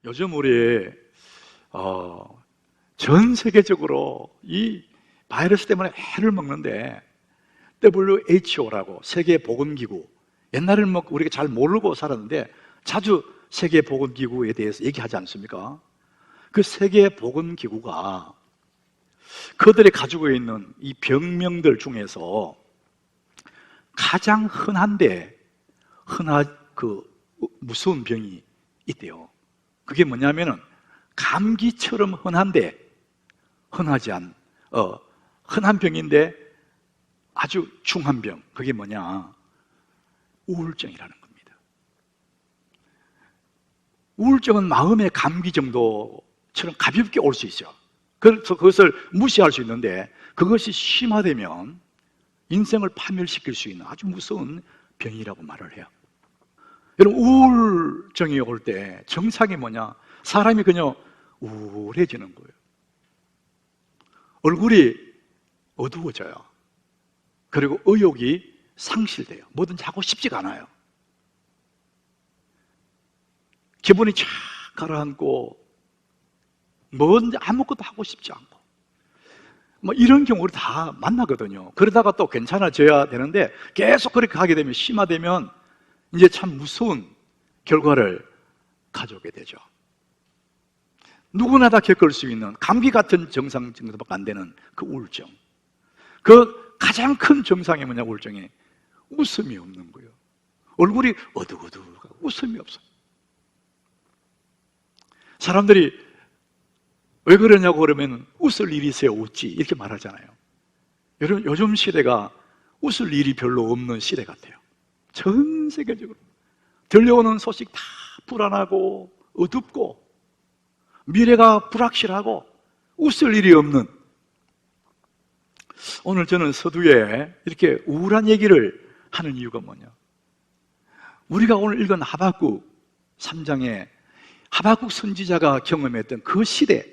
요즘 우리 전 세계적으로 이 바이러스 때문에 해를 먹는데 WHO라고 세계보건기구, 옛날에는 뭐 우리가 잘 모르고 살았는데 자주 세계보건기구에 대해서 얘기하지 않습니까? 그 세계보건기구가 그들이 가지고 있는 이 병명들 중에서 가장 무서운 병이 있대요. 그게 뭐냐면은 감기처럼 흔한데 흔한 병인데 아주 중한 병. 그게 뭐냐? 우울증이라는 겁니다. 우울증은 마음의 감기 정도처럼 가볍게 올 수 있어요. 그래서 그것을 무시할 수 있는데 그것이 심화되면 인생을 파멸시킬 수 있는 아주 무서운 병이라고 말을 해요. 여러분, 우울증이 올 때 증상이 뭐냐? 사람이 그냥 우울해지는 거예요. 얼굴이 어두워져요. 그리고 의욕이 상실돼요. 뭐든지 하고 싶지가 않아요. 기분이 쫙 가라앉고 뭔지 아무것도 하고 싶지 않고 뭐 이런 경우를 다 만나거든요. 그러다가 또 괜찮아져야 되는데 계속 그렇게 하게 되면 심화되면 이제 참 무서운 결과를 가져오게 되죠. 누구나 다 겪을 수 있는 감기 같은 증상 정도밖에 안 되는 그 우울증. 그 가장 큰 증상이 뭐냐, 우울증이? 웃음이 없는 거예요. 얼굴이 어두워두고 웃음이 없어요. 사람들이 왜 그러냐고 그러면 웃을 일이 있어야 웃지 이렇게 말하잖아요. 여러분, 요즘 시대가 웃을 일이 별로 없는 시대 같아요. 전 세계적으로 들려오는 소식 다 불안하고 어둡고 미래가 불확실하고 웃을 일이 없는. 오늘 저는 서두에 이렇게 우울한 얘기를 하는 이유가 뭐냐, 우리가 오늘 읽은 하박국 3장에 하박국 선지자가 경험했던 그 시대,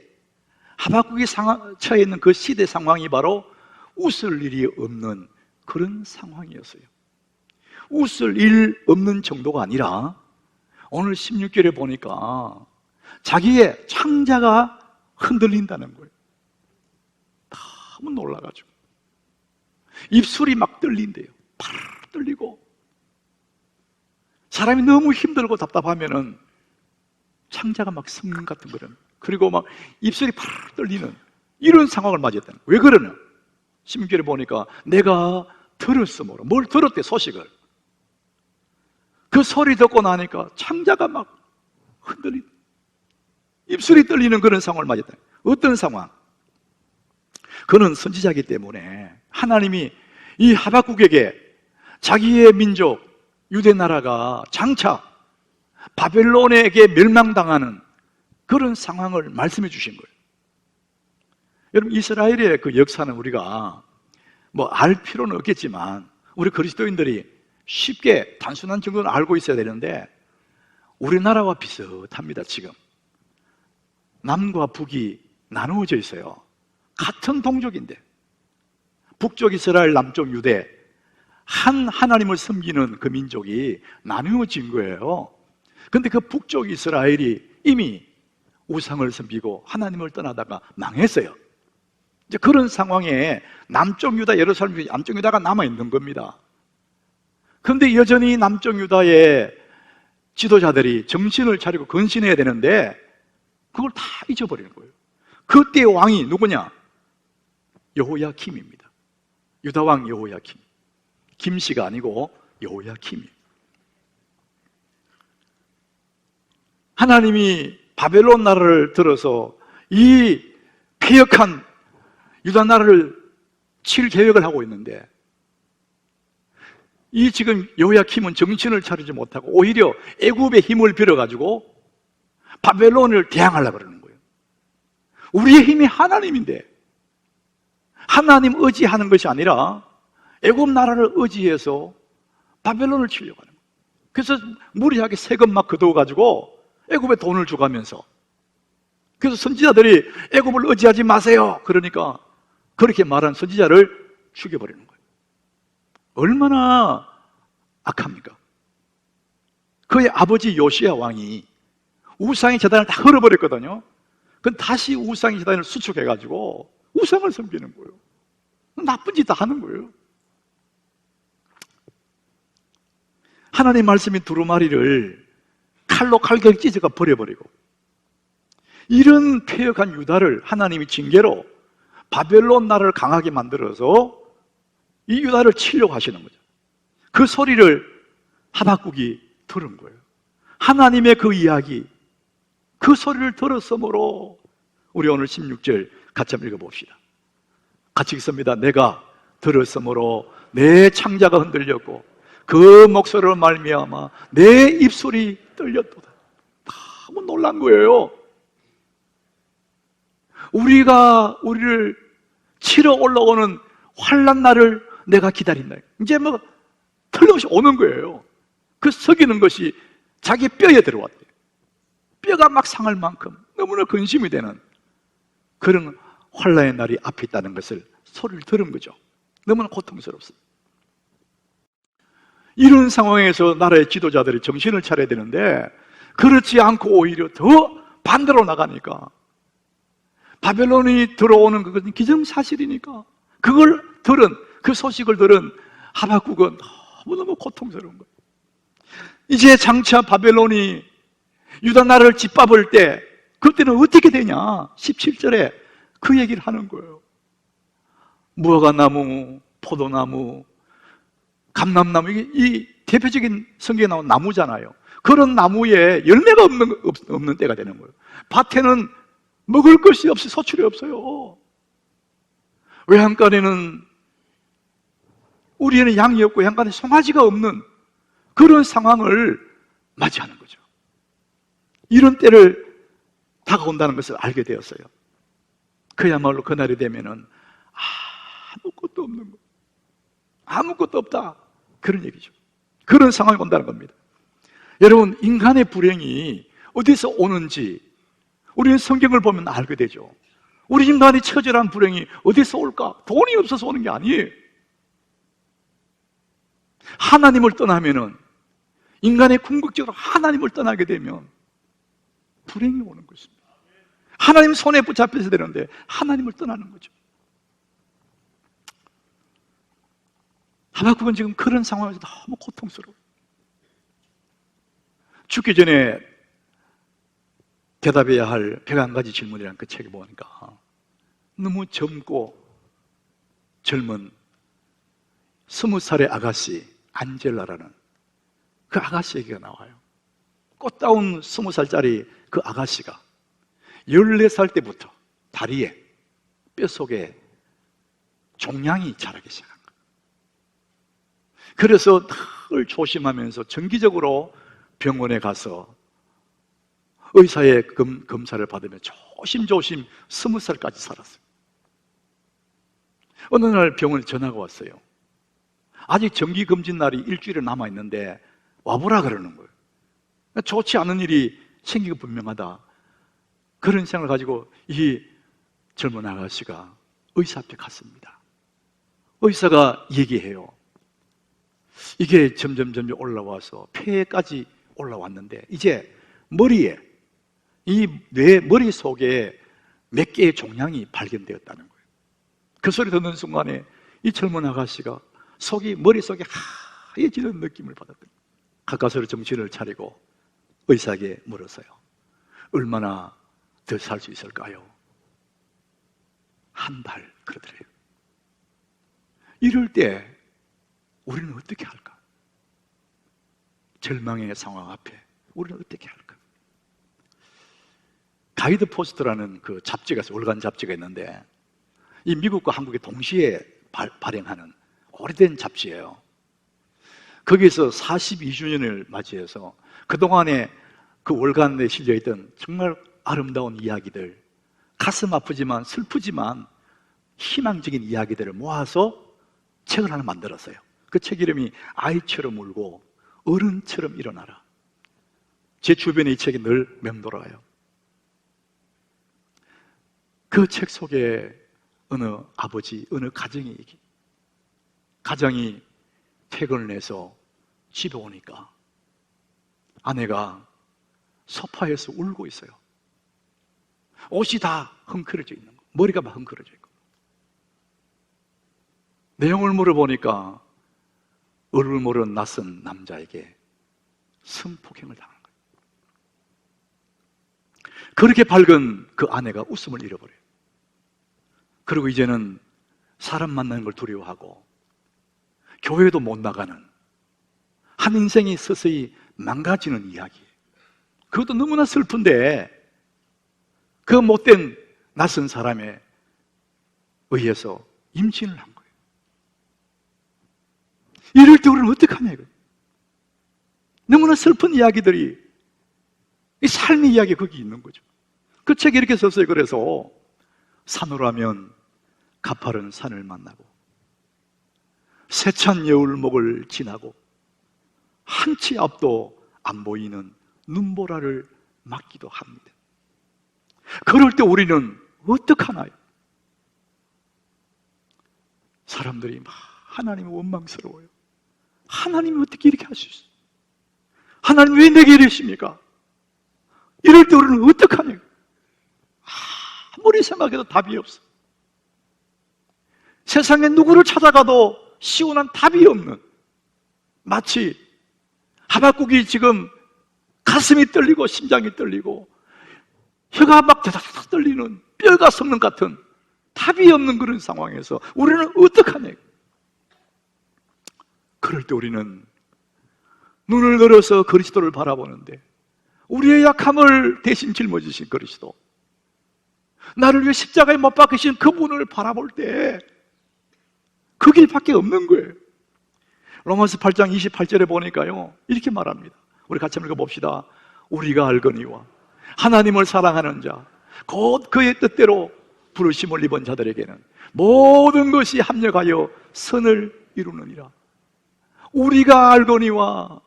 하박국이 처해 있는 그 시대 상황이 바로 웃을 일이 없는 그런 상황이었어요. 웃을 일 없는 정도가 아니라 오늘 16절에 보니까 자기의 창자가 흔들린다는 거예요. 너무 놀라가지고 입술이 막 떨린대요. 파르르 떨리고, 사람이 너무 힘들고 답답하면은 창자가 막 성능 같은 거는, 그리고 막 입술이 파르르 떨리는 이런 상황을 맞이했다는 거예요. 왜 그러냐? 16절에 보니까 내가 들었어. 뭘 들었대? 소식을. 그 소리 듣고 나니까 창자가 막 흔들리는, 입술이 떨리는 그런 상황을 맞이했다. 어떤 상황? 그는 선지자이기 때문에 하나님이 이 하박국에게 자기의 민족 유대 나라가 장차 바벨론에게 멸망당하는 그런 상황을 말씀해 주신 거예요. 여러분, 이스라엘의 그 역사는 우리가 뭐 알 필요는 없겠지만 우리 그리스도인들이 쉽게 단순한 정도는 알고 있어야 되는데 우리나라와 비슷합니다. 지금 남과 북이 나누어져 있어요. 같은 동족인데 북쪽 이스라엘, 남쪽 유대, 한 하나님을 섬기는 그 민족이 나누어진 거예요. 그런데 그 북쪽 이스라엘이 이미 우상을 섬기고 하나님을 떠나다가 망했어요. 이제 그런 상황에 남쪽 유다, 예루살렘 남쪽 유다가 남아있는 겁니다. 그런데 여전히 남쪽 유다의 지도자들이 정신을 차리고 건신해야 되는데 그걸 다 잊어버리는 거예요. 그때의 왕이 누구냐? 여호야킴입니다. 유다왕 여호야킴. 김씨가 아니고 여호야킴이에요. 하나님이 바벨론 나라를 들어서 이 폐역한 유다 나라를 칠 계획을 하고 있는데 이 지금 여호야킴은 정신을 차리지 못하고 오히려 애굽의 힘을 빌어가지고 바벨론을 대항하려고 그러는 거예요. 우리의 힘이 하나님인데 하나님 의지하는 것이 아니라 애굽 나라를 의지해서 바벨론을 치려고 하는 거예요. 그래서 무리하게 세금 막 걷어가지고 애굽에 돈을 주가면서, 그래서 선지자들이 애굽을 의지하지 마세요 그러니까 그렇게 말한 선지자를 죽여버리는 거예요. 얼마나 악합니까? 그의 아버지 요시야 왕이 우상의 제단을 다 헐어버렸거든요. 그건 다시 우상의 제단을 수축해가지고 우상을 섬기는 거예요. 나쁜 짓 다 하는 거예요. 하나님 말씀이 두루마리를 칼로 갈겨 찢어가 버려버리고, 이런 폐역한 유다를 하나님이 징계로 바벨론 나라를 강하게 만들어서 이 유다를 치려고 하시는 거죠. 그 소리를 하박국이 들은 거예요. 하나님의 그 이야기, 그 소리를 들었으므로, 우리 오늘 16절 같이 한번 읽어봅시다. 같이 읽습니다. 내가 들었으므로 내 창자가 흔들렸고 그 목소리로 말미암아 내 입술이 떨렸도다. 너무 놀란 거예요. 우리를 치러 올라오는 환난 날을 내가 기다린다. 이제 뭐 틀림없이 오는 거예요. 그 속이는 것이 자기 뼈에 들어왔대요. 뼈가 막 상할 만큼 너무나 근심이 되는 그런 환난의 날이 앞에 있다는 것을 소리를 들은 거죠. 너무나 고통스럽습니다. 이런 상황에서 나라의 지도자들이 정신을 차려야 되는데 그렇지 않고 오히려 더 반대로 나가니까, 바벨론이 들어오는 그것은 기정사실이니까 그걸 들은, 그 소식을 들은 하박국은 너무너무 고통스러운 거예요. 이제 장차 바벨론이 유다 나라를 짓밟을 때 그때는 어떻게 되냐? 17절에 그 얘기를 하는 거예요. 무화과나무, 포도나무, 감람나무, 이 대표적인 성경에 나온 나무잖아요. 그런 나무에 열매가 없는 때가 되는 거예요. 밭에는 먹을 것이 없이 소출이 없어요. 외양간에는 우리에는 양이 없고 외양간에 송아지가 없는 그런 상황을 맞이하는 거죠. 이런 때를 다가온다는 것을 알게 되었어요. 그야말로 그날이 되면은 아무것도 없는 거, 아무것도 없다, 그런 얘기죠. 그런 상황이 온다는 겁니다. 여러분, 인간의 불행이 어디서 오는지 우리는 성경을 보면 알게 되죠. 우리 인간의 처절한 불행이 어디서 올까? 돈이 없어서 오는 게 아니에요. 하나님을 떠나면은, 인간의 궁극적으로 하나님을 떠나게 되면 불행이 오는 것입니다. 하나님 손에 붙잡혀서 되는데 하나님을 떠나는 거죠. 하박국은 지금 그런 상황에서 너무 고통스러워요. 죽기 전에 대답해야 할 101가지 질문이라는 그 책을 보니까 너무 젊고 젊은 20살의 아가씨 안젤라라는 그 아가씨 얘기가 나와요. 꽃다운 20살짜리 그 아가씨가 14살 때부터 다리에, 뼛속에 종양이 자라기 시작한 거예요. 그래서 늘 조심하면서 정기적으로 병원에 가서 의사의 검사를 받으며 조심조심 20살까지 살았어요. 어느 날 병원에 전화가 왔어요. 아직 정기검진 날이 일주일에 남아있는데 와보라 그러는 거예요. 좋지 않은 일이 생기고 분명하다, 그런 생각을 가지고 이 젊은 아가씨가 의사 앞에 갔습니다. 의사가 얘기해요. 이게 점점 올라와서 폐까지 올라왔는데 이제 머리에, 이 뇌 머릿속에 몇 개의 종양이 발견되었다는 거예요. 그 소리 듣는 순간에 이 젊은 아가씨가 머릿속이 하얘지는 느낌을 받았더니 가까스로 정신을 차리고 의사에게 물었어요. 얼마나 더 살 수 있을까요? 한 달, 그러더래요. 이럴 때 우리는 어떻게 할까? 절망의 상황 앞에 우리는 어떻게 할까? 가이드 포스트라는 그 잡지가 있어요. 월간 잡지가 있는데 이 미국과 한국에 동시에 발행하는 오래된 잡지예요. 거기에서 42주년을 맞이해서 그동안에 그 월간에 실려있던 정말 아름다운 이야기들, 가슴 아프지만 슬프지만 희망적인 이야기들을 모아서 책을 하나 만들었어요. 그 책 이름이 아이처럼 울고 어른처럼 일어나라. 제 주변에 이 책이 늘 맴돌아요. 그 책 속에 어느 아버지, 어느 가정의 얘기, 가장이 퇴근을 해서 집에 오니까 아내가 소파에서 울고 있어요. 옷이 다 헝클어져 있는 거, 머리가 막 헝클어져 있고. 내용을 물어보니까 얼굴 모르는 낯선 남자에게 성폭행을 당한 거예요. 그렇게 밝은 그 아내가 웃음을 잃어버려요. 그리고 이제는 사람 만나는 걸 두려워하고 교회도 못 나가는 한 인생이 서서히 망가지는 이야기예요. 그것도 너무나 슬픈데 그 못된 낯선 사람에 의해서 임신을 한 거예요. 이럴 때 우리는 어떡하냐 이거예요. 너무나 슬픈 이야기들이, 이 삶의 이야기 거기 있는 거죠. 그 책에 이렇게 썼어요. 그래서 산호라면 가파른 산을 만나고 세찬 여울목을 지나고 한치 앞도 안 보이는 눈보라를 맞기도 합니다. 그럴 때 우리는 어떡하나요? 사람들이 막 하나님이 원망스러워요. 하나님이 어떻게 이렇게 할 수 있어요? 하나님 왜 내게 이러십니까? 이럴 때 우리는 어떡하냐? 아무리 생각해도 답이 없어. 세상에 누구를 찾아가도 시원한 답이 없는, 마치 하박국이 지금 가슴이 떨리고 심장이 떨리고 혀가 막 대닥대닥 떨리는, 뼈가 썩는 같은 답이 없는 그런 상황에서 우리는 어떡하냐? 그럴 때 우리는 눈을 들어서 그리스도를 바라보는데, 우리의 약함을 대신 짊어지신 그리스도, 나를 위해 십자가에 못 박히신 그분을 바라볼 때 그 길밖에 없는 거예요. 로마서 8장 28절에 보니까요, 이렇게 말합니다. 우리 같이 한번 읽어봅시다. 우리가 알거니와 하나님을 사랑하는 자, 곧 그의 뜻대로 부르심을 입은 자들에게는 모든 것이 합력하여 선을 이루느니라. 우리가 알거니와,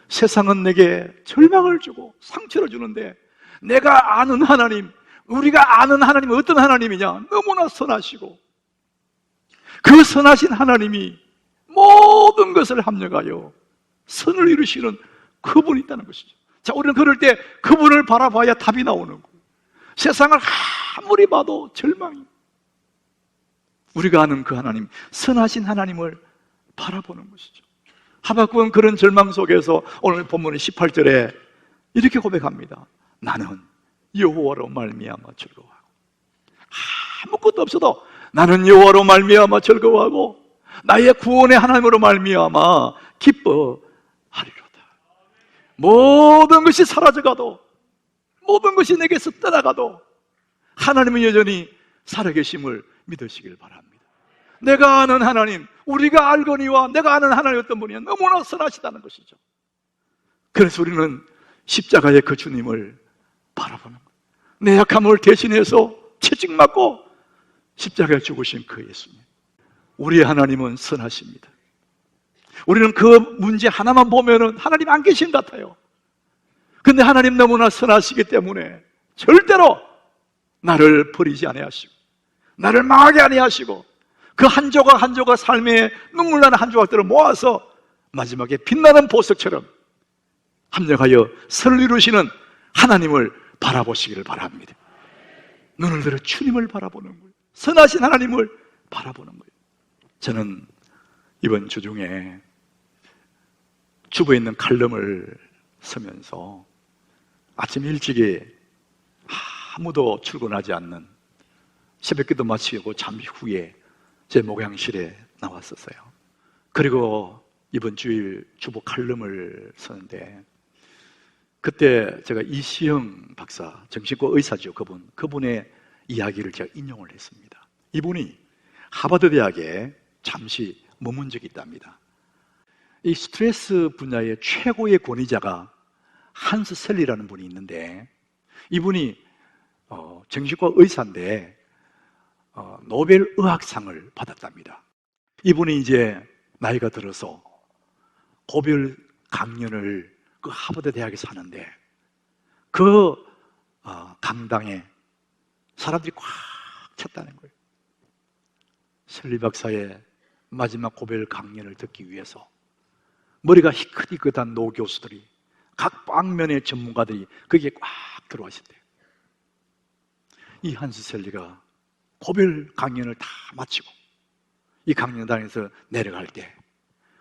세상은 내게 절망을 주고 상처를 주는데 내가 아는 하나님, 우리가 아는 하나님은 어떤 하나님이냐? 너무나 선하시고 그 선하신 하나님이 모든 것을 합력하여 선을 이루시는 그분이 있다는 것이죠. 자, 우리는 그럴 때 그분을 바라봐야 답이 나오는 거예요. 세상을 아무리 봐도 절망이. 우리가 아는 그 하나님, 선하신 하나님을 바라보는 것이죠. 하박국은 그런 절망 속에서 오늘 본문의 18절에 이렇게 고백합니다. 나는 여호와로 말미암아 즐거워하고, 아무것도 없어도 나는 여호와로 말미암아 즐거워하고 나의 구원의 하나님으로 말미암아 기뻐하리로다. 모든 것이 사라져가도, 모든 것이 내게서 떠나가도 하나님은 여전히 살아계심을 믿으시길 바랍니다. 내가 아는 하나님, 우리가 알거니와 내가 아는 하나님 어떤 분이야? 너무나 선하시다는 것이죠. 그래서 우리는 십자가의 그 주님을 바라보는 거예요. 내 약함을 대신해서 채찍맞고 십자가에 죽으신 그 예수님. 우리의 하나님은 선하십니다. 우리는 그 문제 하나만 보면은 하나님 안 계신 것 같아요. 근데 하나님 너무나 선하시기 때문에 절대로 나를 버리지 아니하시고 나를 망하게 아니하시고 그 한 조각 한 조각 삶의 눈물 나는 한 조각들을 모아서 마지막에 빛나는 보석처럼 합력하여 선을 이루시는 하나님을 바라보시기를 바랍니다. 눈을 들어 주님을 바라보는 거예요. 선하신 하나님을 바라보는 거예요. 저는 이번 주 중에 주부에 있는 칼럼을 서면서 아침 일찍에 아무도 출근하지 않는 새벽기도 마치고 잠시 후에 제 목양실에 나왔었어요. 그리고 이번 주일 주보 칼럼을 쓰는데 그때 제가 이시영 박사, 정신과 의사죠. 그분의 이야기를 제가 인용을 했습니다. 이분이 하버드 대학에 잠시 머문 적이 있답니다. 이 스트레스 분야의 최고의 권위자가 한스 셀리라는 분이 있는데 이분이 정신과 의사인데 노벨 의학상을 받았답니다. 이분이 이제 나이가 들어서 고별 강연을 그 하버드 대학에서 하는데 그 강당에 사람들이 꽉 찼다는 거예요. 셀리 박사의 마지막 고별 강연을 듣기 위해서 머리가 희끗희끗한 노 교수들이 각 방면의 전문가들이 거기에 꽉 들어와 있었대요. 이 한스 셀리가 고별 강연을 다 마치고 이 강연장에서 내려갈 때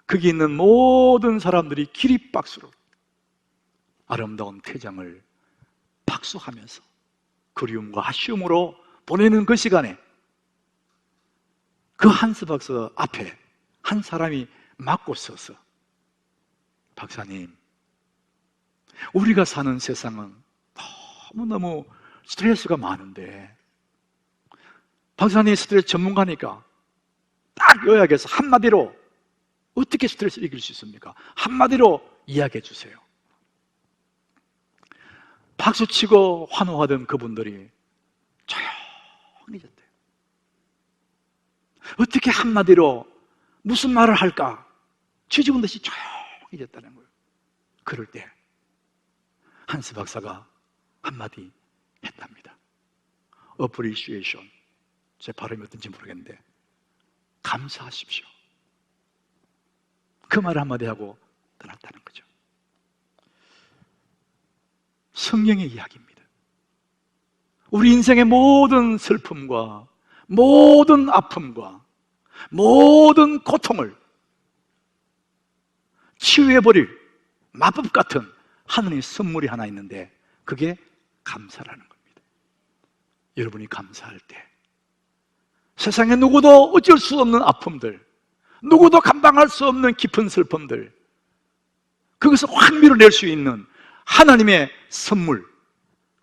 거기 있는 모든 사람들이 기립박수로 아름다운 퇴장을 박수하면서 그리움과 아쉬움으로 보내는 그 시간에 그 한스 박사 앞에 한 사람이 막고 서서, 박사님, 우리가 사는 세상은 너무너무 스트레스가 많은데 박사님 스트레스 전문가니까 딱 요약해서 한마디로 어떻게 스트레스를 이길 수 있습니까? 한마디로 이야기해 주세요. 박수치고 환호하던 그분들이 조용해졌대요. 어떻게 한마디로 무슨 말을 할까 뒤집은 듯이 조용해졌다는 거예요. 그럴 때 한스 박사가 한마디 했답니다. appreciation, 제 발음이 어떤지 모르겠는데 감사하십시오. 그 말 한마디 하고 떠났다는 거죠. 성경의 이야기입니다. 우리 인생의 모든 슬픔과 모든 아픔과 모든 고통을 치유해버릴 마법 같은 하나님의 선물이 하나 있는데 그게 감사라는 겁니다. 여러분이 감사할 때 세상에 누구도 어쩔 수 없는 아픔들, 누구도 감당할 수 없는 깊은 슬픔들, 그것을 확 밀어낼 수 있는 하나님의 선물,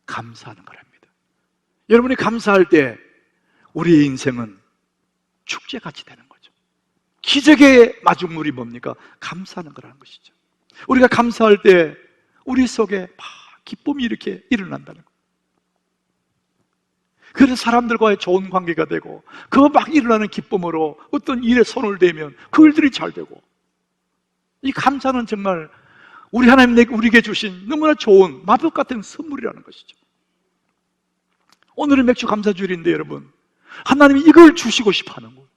감사하는 거랍니다. 여러분이 감사할 때 우리의 인생은 축제같이 되는 거죠. 기적의 마중물이 뭡니까? 감사하는 거라는 것이죠. 우리가 감사할 때 우리 속에 막 기쁨이 이렇게 일어난다는 거예요. 그래서 사람들과의 좋은 관계가 되고 그 막 일어나는 기쁨으로 어떤 일에 손을 대면 그 일들이 잘 되고, 이 감사는 정말 우리 하나님 우리에게 주신 너무나 좋은 마법 같은 선물이라는 것이죠. 오늘은 맥주 감사주일인데 여러분, 하나님이 이걸 주시고 싶어 하는 거예요.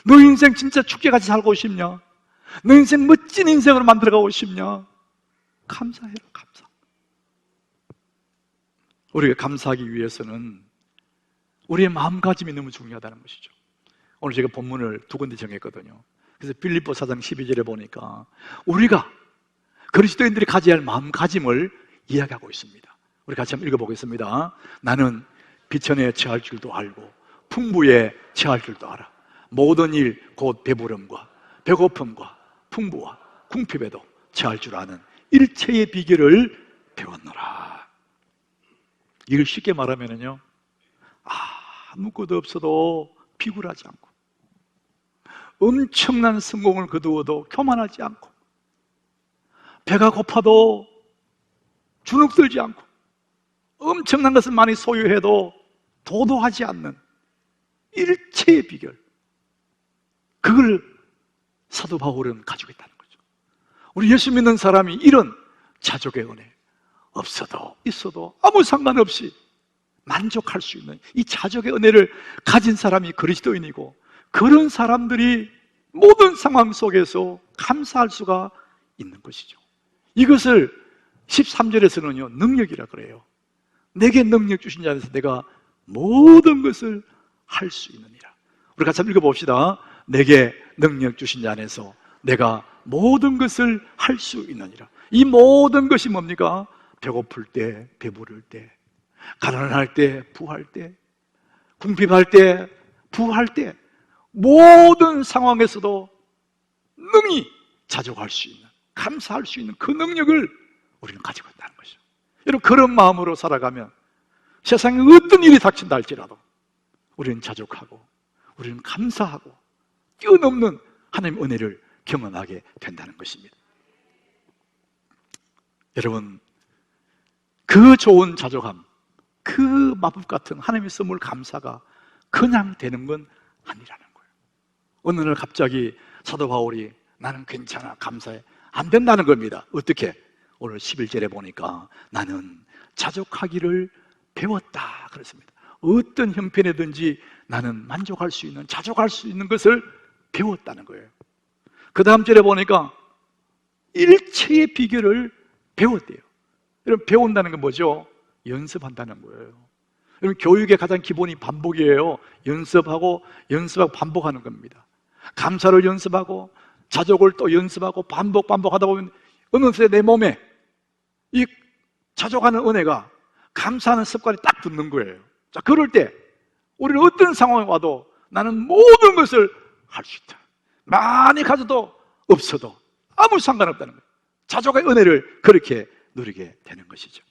너 인생 진짜 축제같이 살고 싶냐? 너 인생 멋진 인생으로 만들어가고 싶냐? 감사해라, 감사. 우리가 감사하기 위해서는 우리의 마음가짐이 너무 중요하다는 것이죠. 오늘 제가 본문을 두 군데 정했거든요. 그래서 빌립보 4장 12절에 보니까 우리가 그리스도인들이 가져야 할 마음가짐을 이야기하고 있습니다. 우리 같이 한번 읽어보겠습니다. 나는 비천에 처할 줄도 알고 풍부에 처할 줄도 알아. 모든 일 곧 배부름과 배고픔과 풍부와 궁핍에도 처할 줄 아는 일체의 비결을 배웠노라. 이걸 쉽게 말하면요, 아무것도 없어도 비굴하지 않고 엄청난 성공을 거두어도 교만하지 않고 배가 고파도 주눅들지 않고 엄청난 것을 많이 소유해도 도도하지 않는 일체의 비결, 그걸 사도 바울은 가지고 있다는 거죠. 우리 예수 믿는 사람이 이런 자족의 은혜, 없어도 있어도 아무 상관없이 만족할 수 있는 이 자족의 은혜를 가진 사람이 그리스도인이고, 그런 사람들이 모든 상황 속에서 감사할 수가 있는 것이죠. 이것을 13절에서는요 능력이라 그래요. 내게 능력 주신 자 안에서 내가 모든 것을 할 수 있느니라. 우리 같이 한번 읽어봅시다. 내게 능력 주신 자 안에서 내가 모든 것을 할 수 있느니라. 이 모든 것이 뭡니까? 배고플 때, 배부를 때, 가난할 때, 부할 때, 궁핍할 때, 부할 때, 모든 상황에서도 능히 자족할 수 있는, 감사할 수 있는 그 능력을 우리는 가지고 있다는 것이죠. 여러분, 그런 마음으로 살아가면 세상에 어떤 일이 닥친다 할지라도 우리는 자족하고 우리는 감사하고 뛰어넘는 하나님의 은혜를 경험하게 된다는 것입니다. 여러분, 그 좋은 자족함, 그 마법 같은 하나님의 선물 감사가 그냥 되는 건 아니라는 거예요. 어느 날 갑자기 사도 바울이 나는 괜찮아, 감사해, 안 된다는 겁니다. 어떻게? 오늘 11절에 보니까 나는 자족하기를 배웠다 그랬습니다. 어떤 형편이든지 나는 만족할 수 있는, 자족할 수 있는 것을 배웠다는 거예요. 그 다음 절에 보니까 일체의 비결을 배웠대요. 여러분, 배운다는 건 뭐죠? 연습한다는 거예요. 여러분, 교육의 가장 기본이 반복이에요. 연습하고 반복하는 겁니다. 감사를 연습하고 자족을 또 연습하고 반복하다 보면 어느새 내 몸에 이 자족하는 은혜가 감사하는 습관이 딱 붙는 거예요. 자, 그럴 때 우리는 어떤 상황에 와도 나는 모든 것을 할 수 있다. 많이 가져도 없어도 아무 상관없다는 거예요. 자족의 은혜를 그렇게 누리게 되는 것이죠.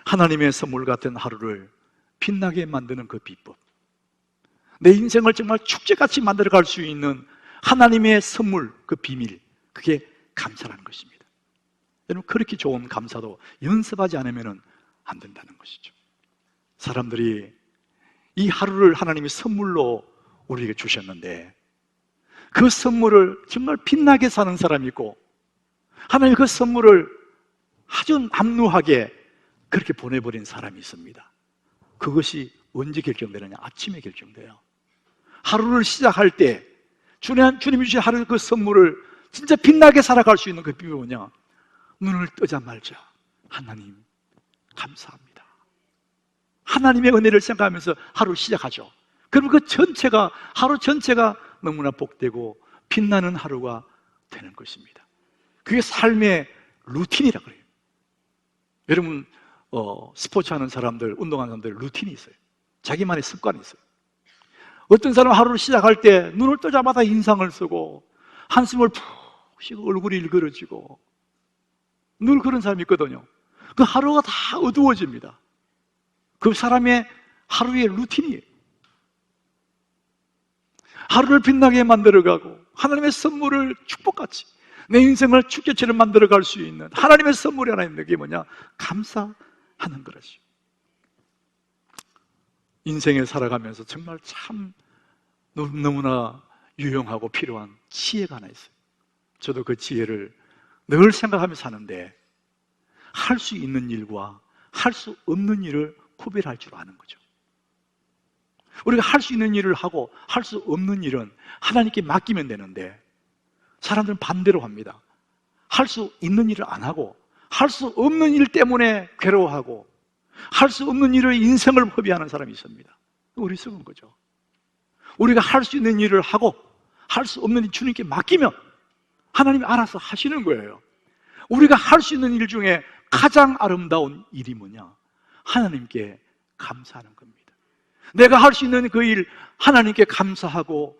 하나님의 선물 같은 하루를 빛나게 만드는 그 비법, 내 인생을 정말 축제같이 만들어갈 수 있는 하나님의 선물, 그 비밀, 그게 감사라는 것입니다. 여러분, 그렇게 좋은 감사도 연습하지 않으면 안 된다는 것이죠. 사람들이 이 하루를 하나님이 선물로 우리에게 주셨는데 그 선물을 정말 빛나게 사는 사람이 있고, 하나님이 그 선물을 아주 남루하게 그렇게 보내버린 사람이 있습니다. 그것이 언제 결정되느냐? 아침에 결정돼요. 하루를 시작할 때 주님이 주신 하루 그 선물을 진짜 빛나게 살아갈 수 있는 그 비밀이 뭐냐? 눈을 뜨자마자 하나님 감사합니다. 하나님의 은혜를 생각하면서 하루를 시작하죠. 그러면 그 전체가, 하루 전체가 너무나 복되고 빛나는 하루가 되는 것입니다. 그게 삶의 루틴이라 그래요. 여러분, 스포츠 하는 사람들, 운동하는 사람들 루틴이 있어요. 자기만의 습관이 있어요. 어떤 사람은 하루를 시작할 때 눈을 뜨자마자 인상을 쓰고 한숨을 푹 쉬고 얼굴이 일그러지고 늘 그런 사람이 있거든요. 그 하루가 다 어두워집니다. 그 사람의 하루의 루틴이에요. 하루를 빛나게 만들어가고 하나님의 선물을 축복같이 내 인생을 축제처럼 만들어갈 수 있는 하나님의 선물이 하나 있는 게 뭐냐? 감사하는 거라죠. 인생에 살아가면서 정말 참 너무나 유용하고 필요한 지혜가 하나 있어요. 저도 그 지혜를 늘 생각하면서 사는데, 할 수 있는 일과 할 수 없는 일을 구별할 줄 아는 거죠. 우리가 할 수 있는 일을 하고 할 수 없는 일은 하나님께 맡기면 되는데, 사람들은 반대로 합니다. 할 수 있는 일을 안 하고 할 수 없는 일 때문에 괴로워하고 할 수 없는 일을 인생을 허비하는 사람이 있습니다. 어리석은 거죠. 우리가 할 수 있는 일을 하고 할 수 없는 일 주님께 맡기면 하나님이 알아서 하시는 거예요. 우리가 할 수 있는 일 중에 가장 아름다운 일이 뭐냐? 하나님께 감사하는 겁니다. 내가 할 수 있는 그 일 하나님께 감사하면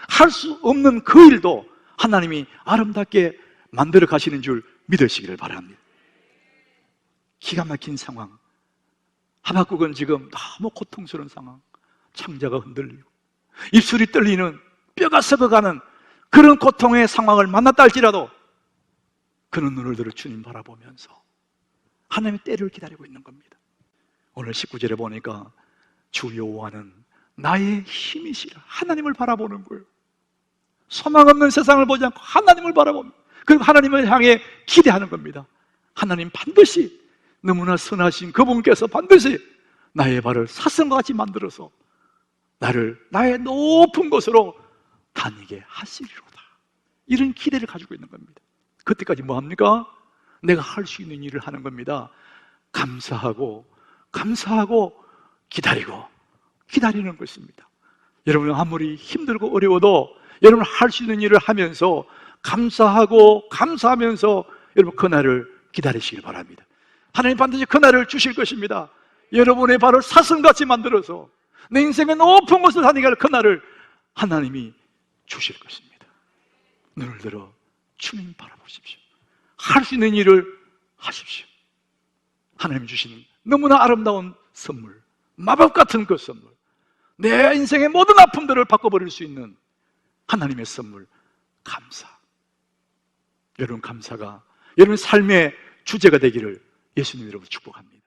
할 수 없는 그 일도 하나님이 아름답게 만들어 가시는 줄 믿으시기를 바랍니다. 기가 막힌 상황, 하박국은 지금 너무 고통스러운 상황, 창자가 흔들리고 입술이 떨리는, 뼈가 썩어가는 그런 고통의 상황을 만났다 할지라도 그는 눈을 들어 주님 바라보면서 하나님의 때를 기다리고 있는 겁니다. 오늘 19절에 보니까 주 여호와는 나의 힘이시라, 하나님을 바라보는 거예요. 소망 없는 세상을 보지 않고 하나님을 바라봅니다. 그리고 하나님을 향해 기대하는 겁니다. 하나님 반드시, 너무나 선하신 그분께서 반드시 나의 발을 사슴과 같이 만들어서 나를 나의 높은 곳으로 다니게 하시리로다. 이런 기대를 가지고 있는 겁니다. 그때까지 뭐 합니까? 내가 할 수 있는 일을 하는 겁니다. 감사하고 기다리는 것입니다. 여러분, 아무리 힘들고 어려워도 여러분 할 수 있는 일을 하면서 감사하면서 여러분 그날을 기다리시길 바랍니다. 하나님 반드시 그날을 주실 것입니다. 여러분의 발을 사슴같이 만들어서 내 인생의 높은 곳을 다니게 할 그날을 하나님이 주실 것입니다. 눈을 들어 주님 바라보십시오. 할 수 있는 일을 하십시오. 하나님이 주신 너무나 아름다운 선물, 마법 같은 그 선물, 내 인생의 모든 아픔들을 바꿔버릴 수 있는 하나님의 선물, 감사. 여러분, 감사가 여러분 삶의 주제가 되기를 예수님 이름으로 축복합니다.